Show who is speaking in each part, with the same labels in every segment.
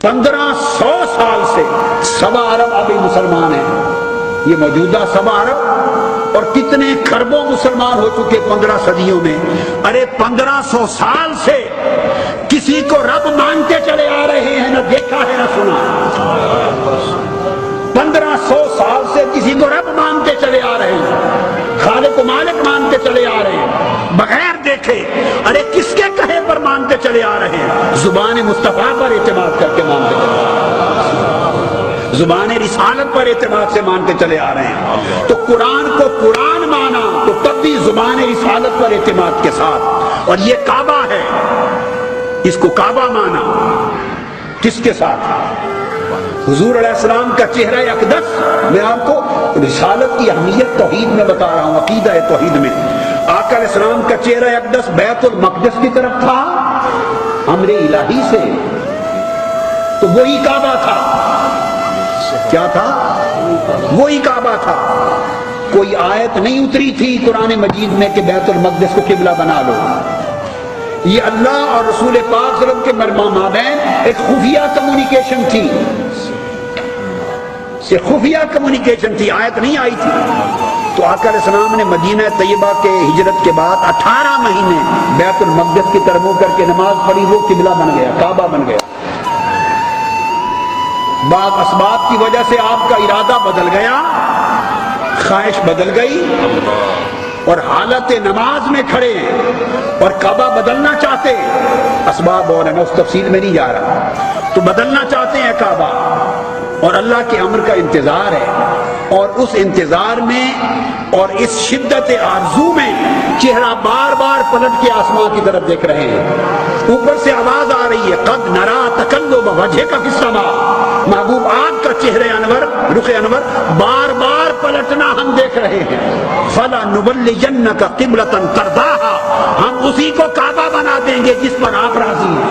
Speaker 1: 1500 سال سے 7 ارب ابھی مسلمان ہیں، یہ موجودہ 7 ارب، اور کتنے کھربوں مسلمان ہو چکے 15 صدیوں میں۔ ارے 1500 سال سے کسی کو رب مانتے چلے آ رہے ہیں، نہ دیکھا ہے نہ سنا۔ 1500 سال سے کسی کو رب مانتے چلے آ رہے ہیں، خالق و مالک مانتے چلے آ رہے ہیں بغیر دیکھے۔ ارے کس کے کہے پر مانتے چلے آ رہے ہیں؟ زبان مصطفیٰ پر اعتماد کر کے مانتے چلے آ رہے ہیں، زبان رسالت پر اعتماد سے مانتے چلے آ رہے ہیں۔ تو قرآن کو قرآن مانا تو تب بھی زبان رسالت پر اعتماد کے ساتھ۔ اور یہ کعبہ ہے، اس کو کعبہ مانا کس کے ساتھ؟ حضور علیہ السلام کا چہرہ اقدس۔ میں آپ کو رسالت کی اہمیت توحید میں بتا رہا ہوں، عقیدہ توحید میں۔ آقا علیہ السلام کا چہرہ اقدس بیت المقدس کی طرف تھا امر الہی سے، تو وہی کعبہ تھا۔ کیا تھا؟ وہی کعبہ تھا۔ کوئی آیت نہیں اتری تھی قرآن مجید میں کہ بیت المقدس کو قبلہ بنا لو۔ یہ اللہ اور رسول پاک صلی اللہ علیہ وسلم کے مابین ایک خفیہ کمیونیکیشن تھی، یہ خفیہ کمیونیکیشن تھی، آیت نہیں آئی تھی۔ تو آقا علیہ السلام نے مدینہ طیبہ کے ہجرت کے بعد 18 مہینے بیت المقدس کی طرف منہ کر کے نماز پڑھی، وہ قبلہ بن گیا، کعبہ بن گیا۔ بعض اسباب کی وجہ سے آپ کا ارادہ بدل گیا، خواہش بدل گئی، اور حالت نماز میں کھڑے ہیں اور کعبہ بدلنا چاہتے ہیں، اسباب اور میں اس تفصیل میں نہیں جا رہا، تو بدلنا چاہتے ہیں کعبہ، اور اللہ کے امر کا انتظار ہے، اور اس انتظار میں اور اس شدت آرزو میں چہرہ بار بار پلٹ کے آسمان کی طرف دیکھ رہے ہیں۔ اوپر سے آواز آ رہی ہے، قد نرا تقلب وجهك فی السماء، محبوب آپ کا چہرہ انور، رخ انور بار بار پلٹنا ہم دیکھ رہے ہیں۔ فلا نولینک قبلۃ ترضاها، ہم اسی کو کعبہ بنا دیں گے جس پر آپ راضی ہیں۔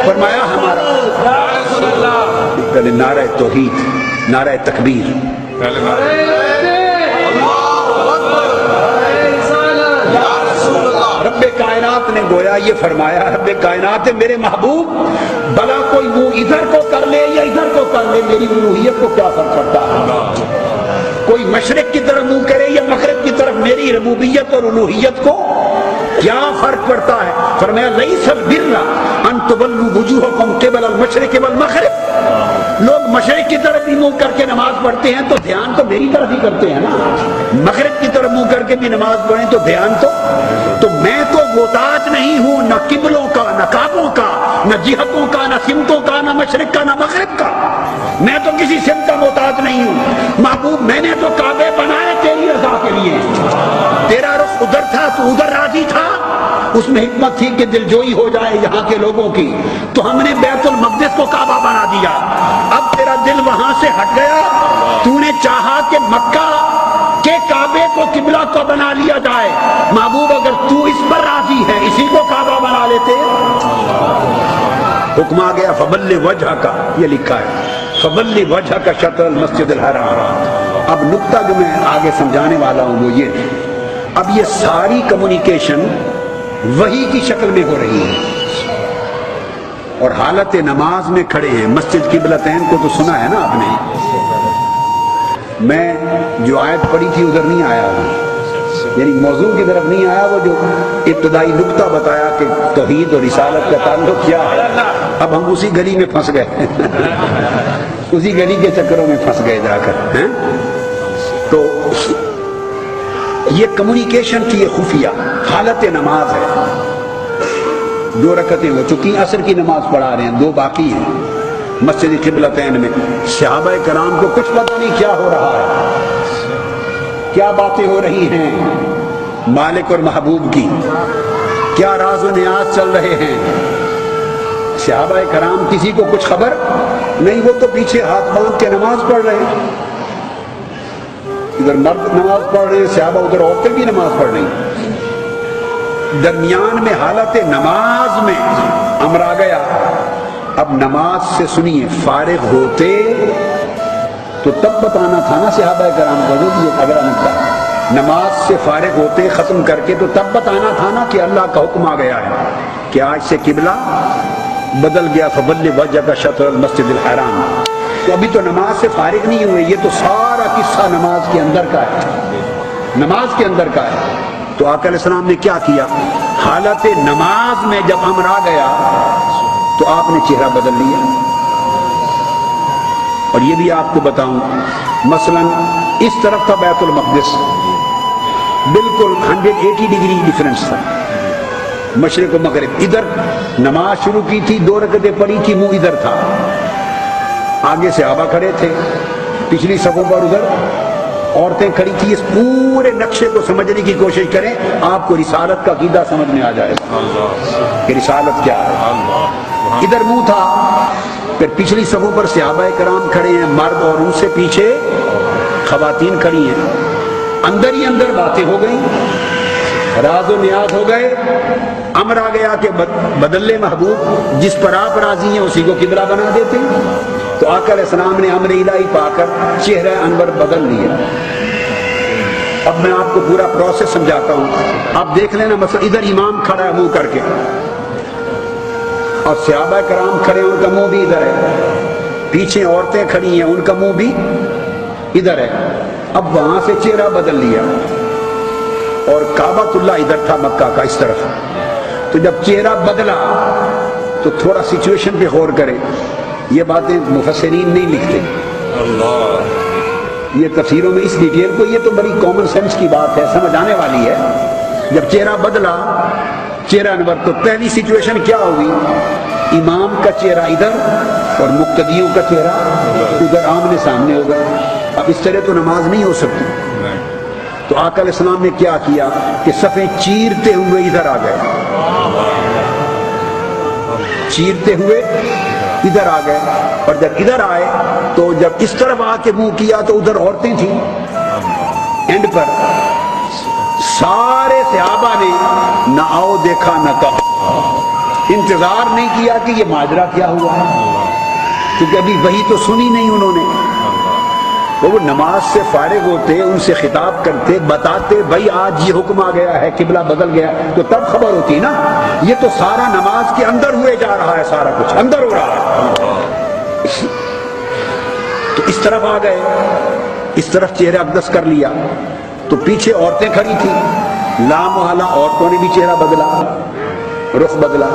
Speaker 1: فرمایا ہمارا نعرہ توحید، نعرہ تکبیر، رب کائنات نے گویا یہ فرمایا، رب کائنات نے میرے محبوب بلا کوئی منہ ادھر کو کر لے یا ادھر کو کر لے، میری الوہیت کو کیا فرق پڑتا ہے؟ کوئی مشرق کی طرف منہ کرے یا مغرب کی طرف، میری ربوبیت اور الوہیت کو کیا فرق پڑتا ہے؟ فرمایا لیس البر ان تولوا وجوہکم قبل المشرق والمغرب، لوگ مشرق کی طرف بھی منہ کر کے نماز پڑھتے ہیں تو دھیان تو میری طرف ہی کرتے ہیں نا، مغرب کی طرف منہ کر کے بھی نماز پڑھیں تو دھیان تو میں تو محتاج نہیں ہوں نہ قبلوں کا، نہ کعبوں کا، نہ جہتوں کا، نہ سمتوں کا، نہ مشرق کا، نہ مغرب کا، میں تو کسی سمت کا محتاج نہیں ہوں۔ محبوب میں نے تو کعبے بنائے تیری رضا کے لیے، تیرا رخ ادھر تھا تو ادھر راضی تھا، اس میں حکمت تھی کہ دل جوئی ہو جائے یہاں کے لوگوں کی، تو ہم نے بیت المقدس کو کعبہ بنا دیا۔ اب تیرا دل وہاں سے ہٹ گیا، تو نے چاہا کہ مکہ کہ کعبے کو قبلہ کو بنا لیا جائے۔ محبوب اگر تو اس پر راضی ہے اسی کو کعبہ بنا لیتے۔ حکم آ گیا فبلغ وجہک، یہ لکھا ہے فبلغ وجہک شطر المسجد الحرام۔ اب نقطہ جو میں آگے سمجھانے والا ہوں وہ یہ ہے، اب یہ ساری کمیونیکیشن وحی کی شکل میں ہو رہی ہے، اور حالت نماز میں کھڑے ہیں۔ مسجد قبلتین کو تو سنا ہے نا آپ نے، میں جو آیت پڑھی تھی ادھر نہیں آیا ہوں، یعنی موضوع کی طرف نہیں آیا، وہ جو ابتدائی نقطہ بتایا کہ توحید اور رسالت کا تعلق کیا ہے، اب ہم اسی گلی میں پھنس گئے اسی گلی کے چکروں میں پھنس گئے جا کر ہیں۔ تو یہ کمیونیکیشن کی یہ خفیہ حالت نماز ہے۔ 2 رکعتیں ہو چکی، عصر کی نماز پڑھا رہے ہیں، 2 باقی ہیں مسجد قبلتین میں۔ صحابہ کرام کو کچھ پتہ نہیں کیا ہو رہا ہے، کیا باتیں ہو رہی ہیں مالک اور محبوب کی، کیا راز و نیاز چل رہے ہیں۔ صحابہ کرام کسی کو کچھ خبر نہیں، وہ تو پیچھے ہاتھ باندھ کے نماز پڑھ رہے ہیں، ادھر مرد نماز پڑھ رہے ہیں، صحابہ ادھر عورتیں بھی نماز پڑھ رہی ہیں۔ درمیان میں حالت نماز میں امر آ گیا، اب نماز سے سنیے فارغ ہوتے تو تب بتانا تھا نا صحابہ کرام کو، یہ اگلا نقطہ، نماز سے فارغ ہوتے ختم کر کے تو تب بتانا تھا نا کہ اللہ کا حکم آ گیا ہے کہ آج سے قبلہ بدل گیا فبل وجہ شطر المسجد الحرام. تو ابھی تو نماز سے فارغ نہیں ہوئے, یہ تو سارا قصہ نماز کے اندر کا ہے, نماز کے اندر کا ہے. تو آقا علیہ السلام نے کیا کیا؟ حالت نماز میں جب امر آ گیا تو آپ نے چہرہ بدل لیا. اور یہ بھی آپ کو بتاؤں, مثلا اس طرف تھا بیت المقدس, بالکل 180 ڈگری ڈیفرنس تھا, مشرق و مغرب. ادھر نماز شروع کی تھی, 2 رکعتیں پڑھی تھی, منہ ادھر تھا, آگے صحابہ کھڑے تھے, پچھلی صفوں پر ادھر عورتیں کھڑی تھی. اس پورے نقشے کو سمجھنے کی کوشش کریں, آپ کو رسالت کا عقیدہ سمجھ میں آ جائے کہ رسالت کیا ہے. ادھر منہ تھا, پھر پچھلی صفوں پر صحابہ کرام کھڑے ہیں مرد, اور ان سے پیچھے خواتین کھڑی ہیں. اندر ہی اندر باتیں ہو گئیں, راز و نیاز ہو گئے. امر آ گیا کہ بدل لے محبوب, جس پر آپ راضی ہیں اسی کو قبلہ بنا دیتے. تو آقا علیہ السلام نے امر الہی پا کر چہرہ انور بدل لیا. اب میں آپ کو پورا پروسیس سمجھاتا ہوں, آپ دیکھ لینا. مثلا ادھر امام کھڑا ہے منہ کر کے, اور صحابہ کرام کھڑے ہیں, ان کا منہ بھی ادھر ہے. پیچھے عورتیں کھڑی ہیں, ان کا منہ بھی ادھر ہے. اب وہاں سے چہرہ بدل لیا, اور کعبۃ اللہ ادھر تھا مکہ کا اس طرف. تو جب چہرہ بدلا تو تھوڑا سچویشن پہ غور کریں. یہ باتیں مفسرین نہیں لکھتے, یہ تفسیروں میں اس ڈیٹیل کو, یہ تو بڑی کامن سینس کی بات ہے, سمجھ آنے والی ہے. جب چہرہ بدلا, چہرہ انور, تو پہلی سچویشن کیا ہوئی؟ امام کا چہرہ ادھر اور مقتدیوں کا چہرہ ادھر آمنے سامنے ہوگا. اب اس طرح تو نماز نہیں ہو سکتی. تو آقا علیہ السلام نے کیا کیا کہ صفیں چیرتے ہوئے ادھر آ گئے, چیرتے ہوئے ادھر آ گئے. اور جب ادھر آئے تو جب اس طرف آ کے منہ کیا تو ادھر عورتیں تھیں. اینڈ پر سارے صحابہ نے نہ آؤ دیکھا نہ کہا, انتظار نہیں کیا کہ یہ ماجرا کیا ہوا ہے, کیونکہ ابھی وہی تو سنی نہیں انہوں نے. وہ نماز سے فارغ ہوتے, ان سے خطاب کرتے, بتاتے بھائی آج یہ حکم آ گیا ہے, قبلہ بدل گیا, تو تب خبر ہوتی نا. یہ تو سارا نماز کے اندر ہوئے جا رہا ہے, سارا کچھ اندر ہو رہا ہے. تو اس طرف آ گئے, اس طرف چہرہ اقدس کر لیا. تو پیچھے عورتیں کھڑی تھی, لا محالہ عورتوں نے بھی چہرہ بدلا, رخ بدلا.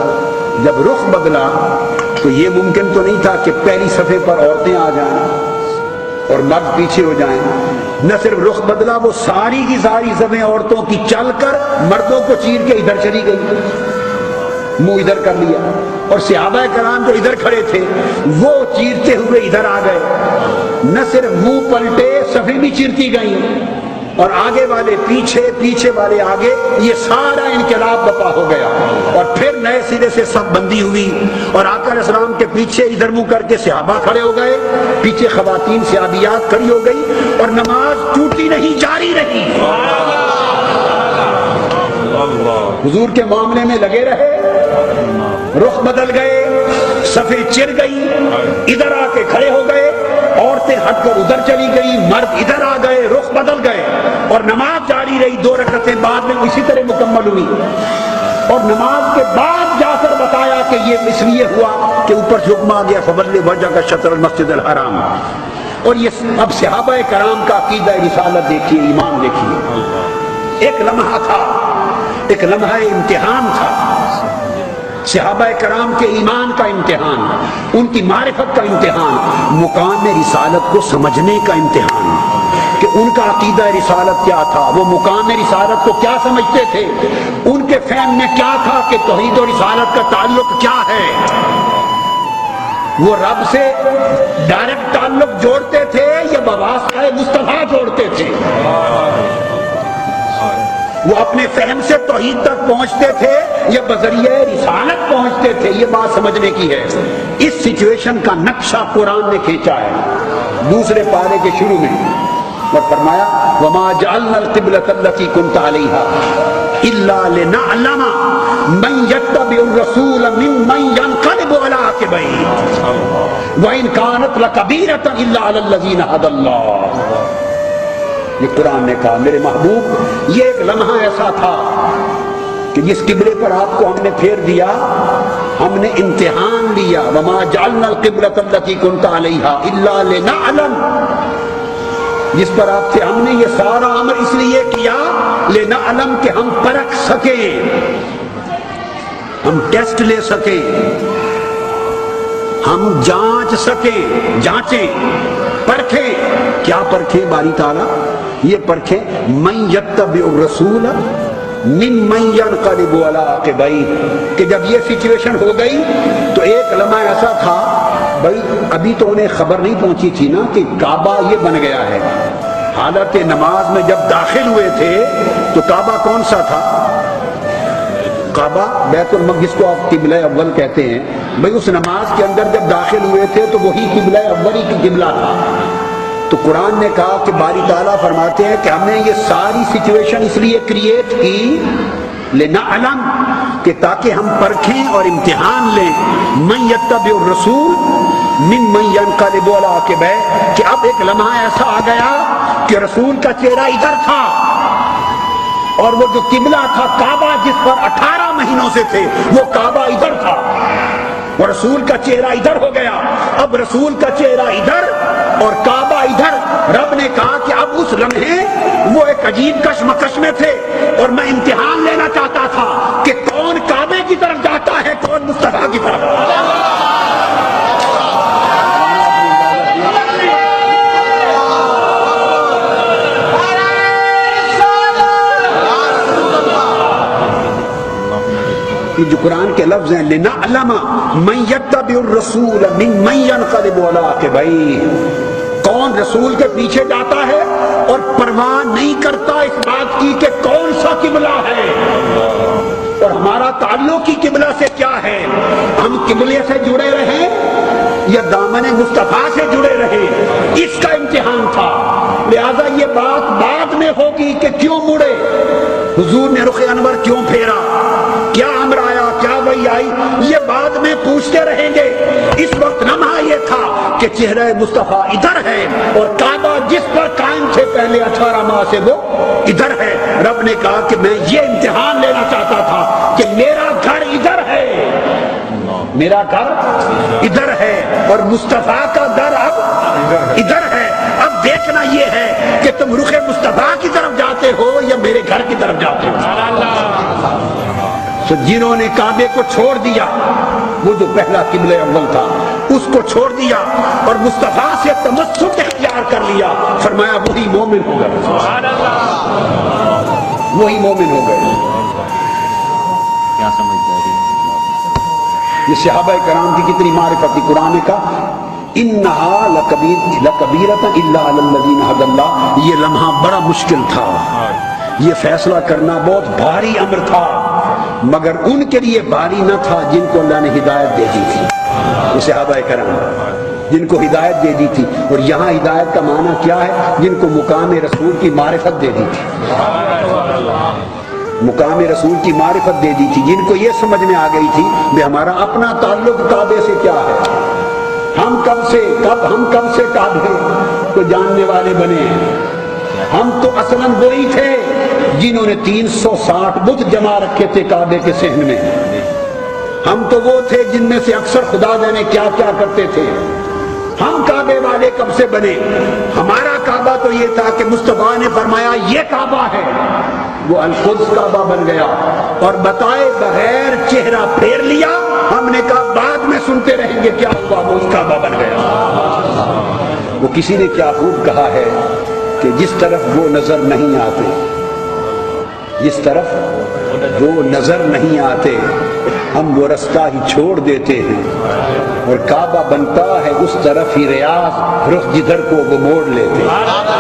Speaker 1: جب رخ بدلا تو یہ ممکن تو نہیں تھا کہ پہلی صفحے پر عورتیں آ جائیں اور مرد پیچھے ہو جائیں. نہ صرف رخ بدلا, وہ ساری کی ساری صفیں عورتوں کی چل کر مردوں کو چیر کے ادھر چلی گئی, منہ ادھر کر لیا. اور صحابہ کرام جو ادھر کھڑے تھے وہ چیرتے ہوئے ادھر آ گئے. نہ صرف منہ پلٹے, صفیں بھی چیرتی گئیں, اور آگے والے پیچھے, پیچھے والے آگے, یہ سارا انقلاب بپا ہو گیا. اور پھر نئے سرے سے سب بندی ہوئی, اور آقا علیہ السلام کے پیچھے ادھر منہ کر کے صحابہ کھڑے ہو گئے, پیچھے خواتین صحابیات کھڑی ہو گئی, اور نماز ٹوٹی نہیں, جاری رہی. حضور کے معاملے میں لگے رہے, رخ بدل گئے, صفیں چر گئی, ادھر آ کے کھڑے ہو گئے, عورتیں ہٹ کر ادھر چلی گئی, مرد ادھر آ گئے, رخ بدل گئے, اور نماز جاری رہی. 2 رکعتیں بعد میں اسی طرح مکمل ہوئی, اور نماز کے بعد جا کر بتایا کہ یہ اس لیے ہوا کہ اوپر سے حکم آ گیا فولی وجہ کا شطر المسجد الحرام. اور یہ اب صحابہ کرام کا عقیدہ رسالت دیکھیے, ایمان دیکھیے. ایک لمحہ تھا, ایک لمحہ امتحان تھا, صحابہ کرام کے ایمان کا امتحان, ان کی معرفت کا امتحان, مقام رسالت کو سمجھنے کا امتحان, کہ ان کا عقیدہ رسالت کیا تھا, وہ مقام رسالت کو کیا سمجھتے تھے, ان کے فہم میں کیا تھا کہ توحید و رسالت کا تعلق کیا ہے. وہ رب سے ڈائریکٹ تعلق جوڑتے تھے یا بواسطہ مصطفیٰ جوڑتے تھے. وہ اپنے فہم سے توحید تک پہنچتے تھے یا بذریعہ رسالت پہنچتے تھے, یہ بات سمجھنے کی ہے. اس سچویشن کا نقشہ قرآن نے کھینچا ہے 2 پارے کے شروع میں, اور فرمایا وما جعلنا القبلۃ التي كنت عليها الا لنعلم من يتبع الرسول ممن ينقلب على عقبيه وان كانت لكبيرة الا على الذين هدى الله. یہ قرآن نے کہا میرے محبوب یہ ایک لمحہ ایسا تھا کہ جس قبلے پر آپ کو ہم نے پھیر دیا ہم نے امتحان لیا، وما جعلنا القبلۃ التي كنت عليها الا لنعلم، جس پر آپ تھے، ہم نے یہ سارا امر اس لیے کیا لنعلم کہ ہم پرکھ سکیں، ہم ٹیسٹ لے سکیں، ہم جانچ سکیں، جانچیں، پرکھیں۔ کیا پرکھیں باری تعالیٰ؟ یہ پرکھیں من یتبع الرسول ممن ينقلب على عقبیہ، کہ جب یہ سچویشن ہو گئی تو ایک لمحہ ایسا تھا، بھائی ابھی تو انہیں خبر نہیں پہنچی تھی نا کہ کعبہ یہ بن گیا ہے، حالت نماز میں جب داخل ہوئے تھے تو کعبہ کون سا تھا؟ کعبہ بیت المقدس کو آپ قبلہ اول کہتے ہیں، بھائی اس نماز کے اندر جب داخل ہوئے تھے تو وہی قبلہ اولی کی قبلہ تھا۔ تو قرآن نے کہا کہ باری تعالیٰ فرماتے ہیں کہ ہم نے یہ ساری سچویشن اس لیے کریٹ کی لنعلم، کہ تاکہ ہم پرکھیں اور امتحان لیں، من یتبع الرسول ممن ينقلب على عقبیہ، کہ اب ایک لمحہ ایسا آ گیا کہ رسول کا چہرہ ادھر تھا اور وہ جو قبلہ تھا کعبہ جس پر 18 مہینوں سے تھے وہ کعبہ ادھر تھا اور رسول کا چہرہ ادھر ہو گیا۔ اب رسول کا چہرہ ادھر اور کعبہ ادھر، رب نے کہا کہ اب اس لمحے وہ ایک عجیب کشمکش میں تھے اور میں امتحان لینا چاہتا تھا کہ کون کعبے کی طرف جاتا ہے، کون مصطفیٰ کی طرف۔ یہ جو قرآن کے لفظ ہیں لنعلم من یتبع الرسول ممن ينقلب على عقبیہ، کون رسول کے پیچھے جاتا ہے اور پرواہ نہیں کرتا اس بات کی کہ کون سا قبلہ ہے اور ہمارا تعلق ہی قبلہ سے کیا ہے، ہم قبلے سے جڑے رہیں یا دامن مصطفیٰ سے جڑے رہیں، اس کا امتحان تھا۔ لہذا یہ بات بعد میں ہوگی کہ کیوں مڑے، حضور نے رخ انور کیوں پھیرا، کیا امر آیا، کیا وحی آئی، یہ بعد میں پوچھتے رہیں گے۔ اس وقت لمحہ یہ تھا کہ چہرہ مصطفیٰ ادھر ہے اور کعبہ جس پر قائم تھے پہلے 18 ماہ سے وہ ادھر ہے۔ رب نے کہا کہ میں یہ امتحان لینا چاہتا تھا کہ میرا گھر ادھر ہے، میرا گھر ادھر ہے اور مصطفیٰ کا گھر اب ادھر ہے۔ اب دیکھنا یہ ہے کہ تم رخ مصطفیٰ کی طرف جاتے ہو یا میرے گھر کی طرف جاتے ہو۔ تو جنہوں نے کعبے کو چھوڑ دیا، وہ جو پہلا قبلہ اول تھا اس کو چھوڑ دیا اور مصطفیٰ سے تمسک اختیار کر لیا، فرمایا وہی مومن ہو گئے، وہی مومن ہو گئے۔
Speaker 2: کیا سمجھداری،
Speaker 1: یہ صحابہ کرام کی کتنی معرفت تھی۔ قرآن کا انہا لکبیرۃ الا علی الذین ھدی اللہ، یہ لمحہ بڑا مشکل تھا، یہ فیصلہ کرنا بہت بھاری امر تھا، مگر ان کے لیے بھاری نہ تھا جن کو اللہ نے ہدایت دے دی تھی، وہ صحابہ کرام جن کو ہدایت دے دی تھی۔ اور یہاں ہدایت کا معنی کیا ہے؟ جن کو مقام رسول کی معرفت دے دی تھی، مقام رسول کی معرفت دے دی تھی، جن کو یہ سمجھ میں آ گئی تھی کہ ہمارا اپنا تعلق کعبے سے کیا ہے، ہم کب سے کعبے کو جاننے والے بنے ہیں۔ ہم تو اصلاً وہی تھے جنہوں نے 360 بت جما رکھے تھے کعبے کے صحن میں، ہم تو وہ تھے جن میں سے اکثر خدا جانے کیا کیا کرتے تھے۔ ہم کعبے والے کب سے بنے؟ ہمارا کعبہ تو یہ تھا کہ مصطفیٰ نے فرمایا یہ کعبہ ہے، وہ القدس کعبہ بن گیا اور بتائے بغیر چہرہ پھیر لیا۔ ہم نے کہا بعد میں سنتے رہیں گے کیا ہوا، وہ اس کعبہ بن گیا۔ وہ کسی نے کیا خوب کہا ہے کہ جس طرف وہ نظر نہیں آتے، جس طرف وہ نظر نہیں آتے ہم وہ رستہ ہی چھوڑ دیتے ہیں اور کعبہ بنتا ہے اس طرف ہی ریاض، رخ جدھر کو وہ موڑ لیتے ہیں۔